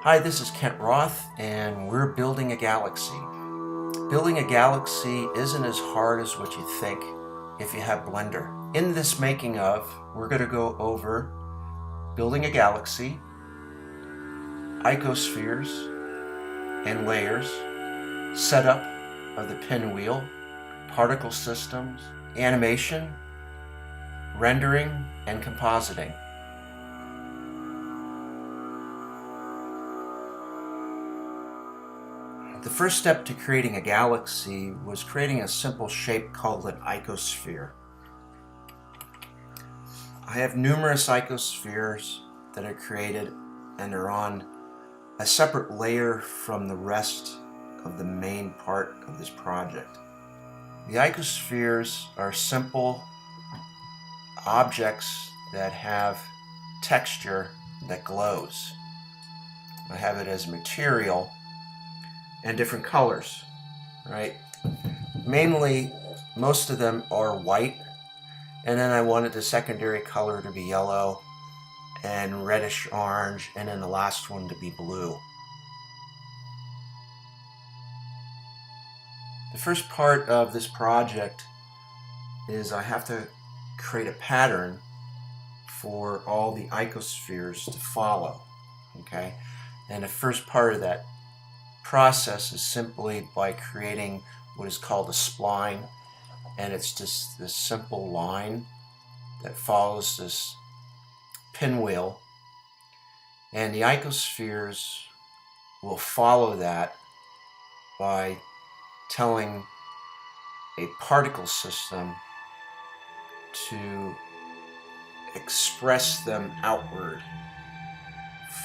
Hi, this is Kent Roth, and we're building a galaxy. Building a galaxy isn't as hard as what you think if you have Blender. In this making of, we're going to go over building a galaxy, icospheres and layers, setup of the pinwheel, particle systems, animation, rendering, and compositing. The first step to creating a galaxy was creating a simple shape called an icosphere. I have numerous icospheres that are created and they're on a separate layer from the rest of the main part of this project. The icospheres are simple objects that have texture that glows. I have it as material and different colors, right? Mainly, most of them are white, and then I wanted the secondary color to be yellow and reddish orange, and then the last one to be blue. The first part of this project is I have to create a pattern for all the icospheres to follow, okay? And the first part of that process is simply by creating what is called a spline, and it's just this simple line that follows this pinwheel, and the icospheres will follow that by telling a particle system to express them outward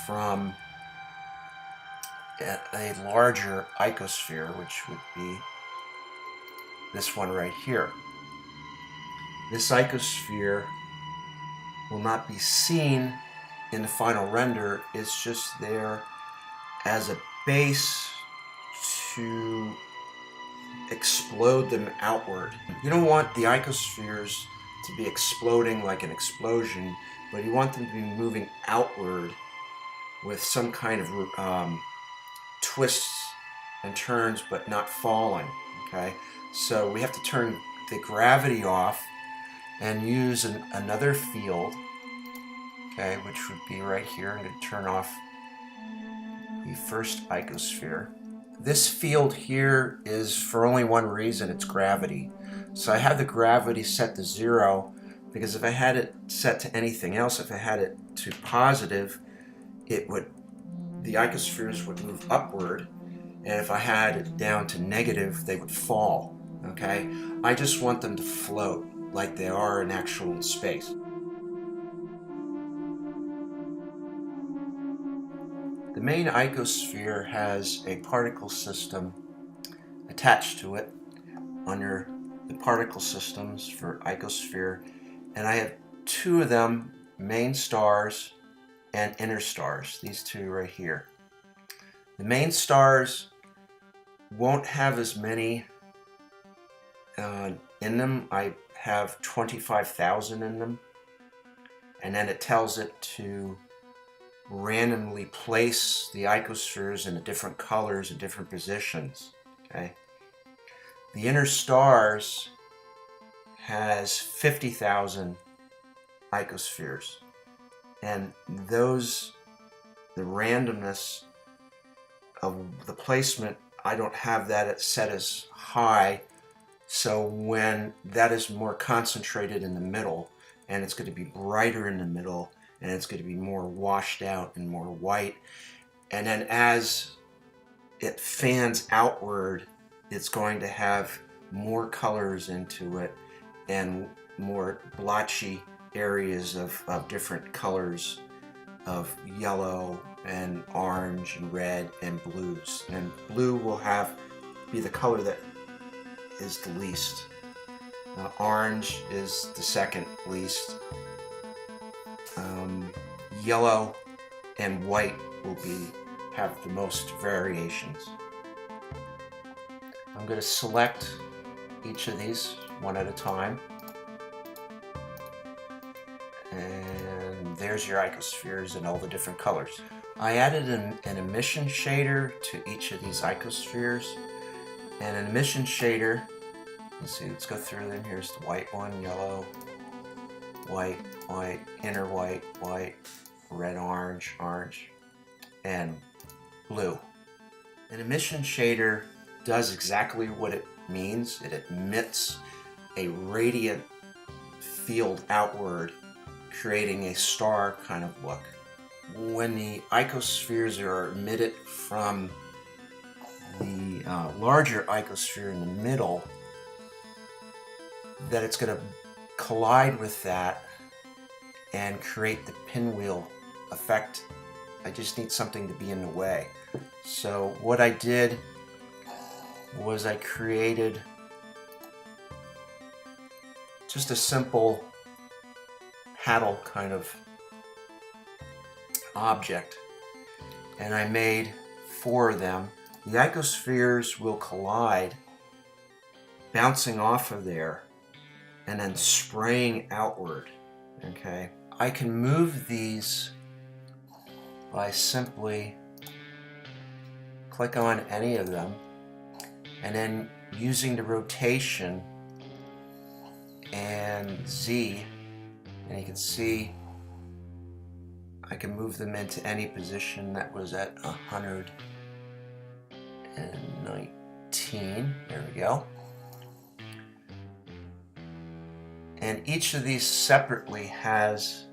from a larger icosphere, which would be this one right here. This icosphere will not be seen in the final render. It's just there as a base to explode them outward. You don't want the icospheres to be exploding like an explosion, but you want them to be moving outward with some kind of twists and turns, but not falling, okay? So we have to turn the gravity off and use another field, okay, which would be right here. I'm going to turn off the first icosphere. This field here is for only one reason, it's gravity. So I have the gravity set to 0 because if I had it set to anything else, if I had it to positive, the icospheres would move upward, and if I had it down to negative, they would fall, okay? I just want them to float like they are in actual space. The main icosphere has a particle system attached to it under the particle systems for icosphere, and I have two of them, main stars and inner stars, these two right here. The main stars won't have as many in them. I have 25,000 in them, and then it tells it to randomly place the icospheres in different colors and different positions, okay? The inner stars has 50,000 icospheres, and the randomness of the placement, I don't have that set as high, so when that is more concentrated in the middle, and it's going to be brighter in the middle, and it's going to be more washed out and more white, and then as it fans outward, it's going to have more colors into it and more blotchy areas of different colors of yellow and orange and red and blues. And blue will be the color that is the least. Orange is the second least. Yellow and white will have the most variations. I'm going to select each of these one at a time. And there's your icospheres in all the different colors. I added an emission shader to each of these icospheres. And an emission shader, let's see, let's go through them. Here's the white one, yellow, white, white, inner white, white, red, orange, orange, and blue. An emission shader does exactly what it means. It emits a radiant field outward, creating a star kind of look. When the icospheres are emitted from the larger icosphere in the middle, that it's going to collide with that and create the pinwheel effect. I just need something to be in the way. So what I did was I created just a simple paddle kind of object, and I made 4 of them. The icospheres will collide, bouncing off of there and then spraying outward. Okay, I can move these by simply click on any of them and then using the rotation and Z, and you can see I can move them into any position. That was at 119. There we go. And each of these separately has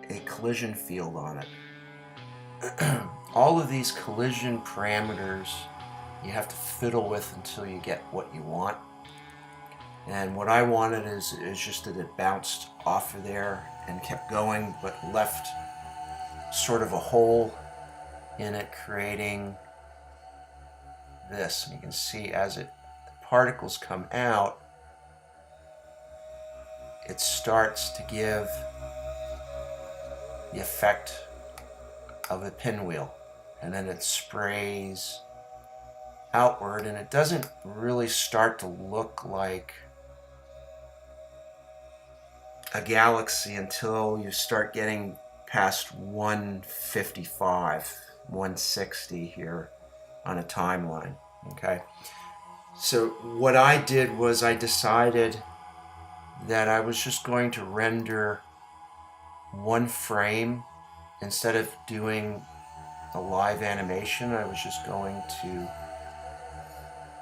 a collision field on it. All of these collision parameters you have to fiddle with until you get what you want. And what I wanted is just that it bounced off of there and kept going, but left sort of a hole in it, creating this. And you can see as the particles come out, it starts to give the effect of a pinwheel, and then it sprays outward, and it doesn't really start to look like a galaxy until you start getting past 155, 160 here on a timeline. Okay, so what I did was I decided that I was just going to render 1 frame. Instead of doing a live animation, I was just going to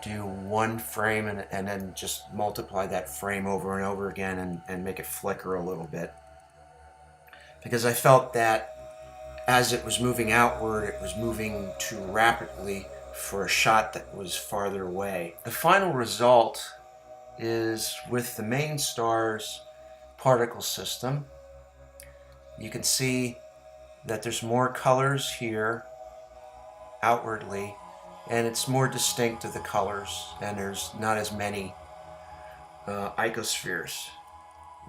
do 1 frame and then just multiply that frame over and over again and make it flicker a little bit. Because I felt that as it was moving outward, it was moving too rapidly for a shot that was farther away. The final result is with the main star's particle system. You can see that there's more colors here outwardly, and it's more distinct of the colors, and there's not as many icospheres.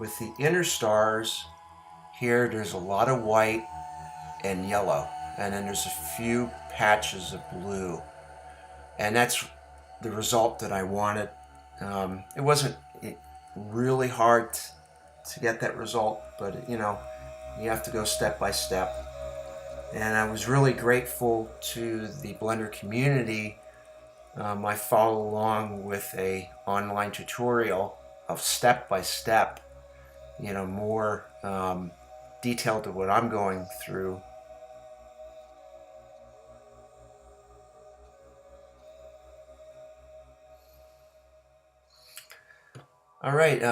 With the inner stars here, there's a lot of white and yellow, and then there's a few patches of blue, and that's the result that I wanted. It wasn't really hard to get that result, but you know, you have to go step by step. And I was really grateful to the Blender community. I follow along with a online tutorial of step by step, you know, more detailed to what I'm going through. All right,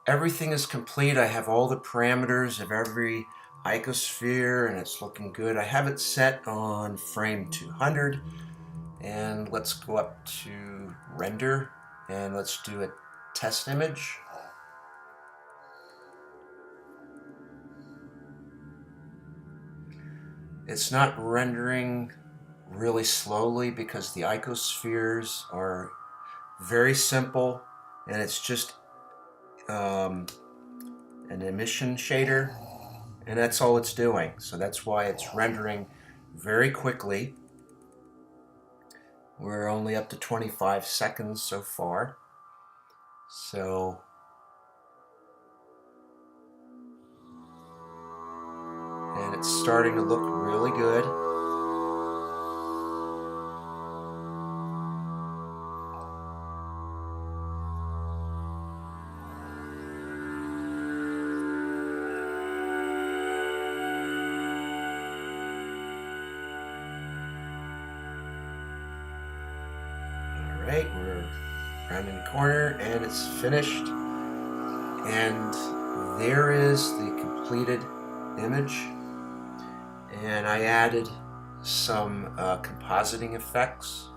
everything is complete. I have all the parameters of every icosphere and it's looking good. I have it set on frame 200, and let's go up to render and let's do a test image. It's not rendering really slowly because the icospheres are very simple, and it's just an emission shader, and that's all it's doing. So that's why it's rendering very quickly. We're only up to 25 seconds so far. And it's starting to look really good. Alright, we're rounding the corner and it's finished. And there is the completed image. And I added some compositing effects.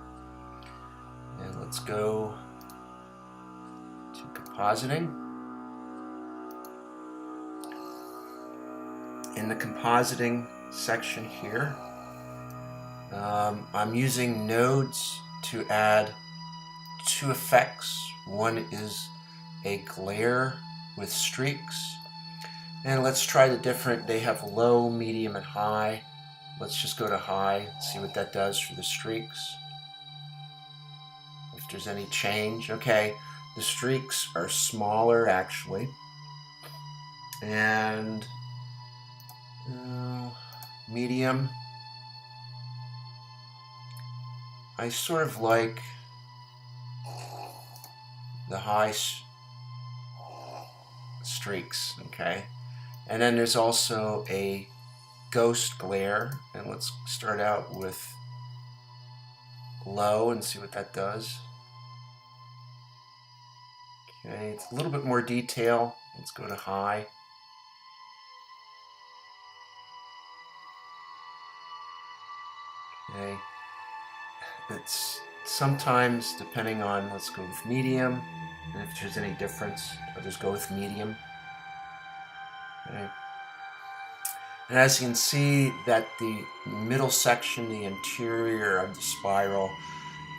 And let's go to compositing. In the compositing section here, I'm using nodes to add two effects. One is a glare with streaks. And let's try the different, they have low, medium, and high. Let's just go to high, see what that does for the streaks. If there's any change. Okay, the streaks are smaller actually. And medium. I sort of like the high streaks, okay? And then there's also a ghost glare, and let's start out with low and see what that does. Okay, it's a little bit more detail. Let's go to high. Okay, it's sometimes depending on, let's go with medium, and if there's any difference, I'll just go with medium. Okay. And as you can see that the middle section, the interior of the spiral,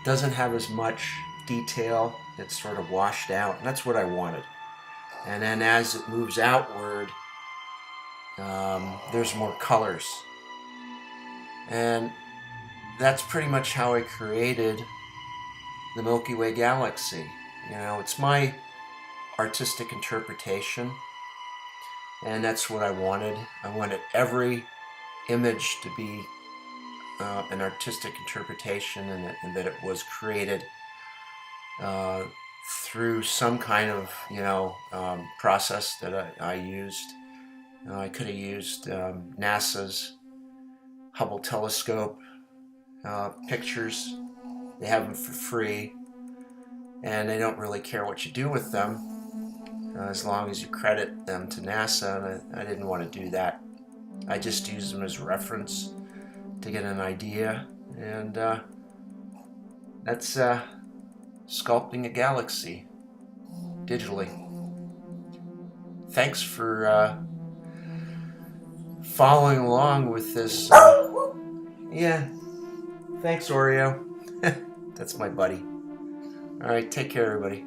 doesn't have as much detail. It's sort of washed out, and that's what I wanted. And then as it moves outward, there's more colors. And that's pretty much how I created the Milky Way galaxy. You know, it's my artistic interpretation, and that's what I wanted. I wanted every image to be an artistic interpretation, and that it was created through some kind of, you know, process that I used. I could have used NASA's Hubble telescope pictures. They have them for free, and they don't really care what you do with them as long as you credit them to NASA, and I didn't want to do that. I just used them as reference to get an idea, and that's sculpting a galaxy digitally. Thanks for following along with this. Yeah, thanks, Oreo. That's my buddy. All right, take care, everybody.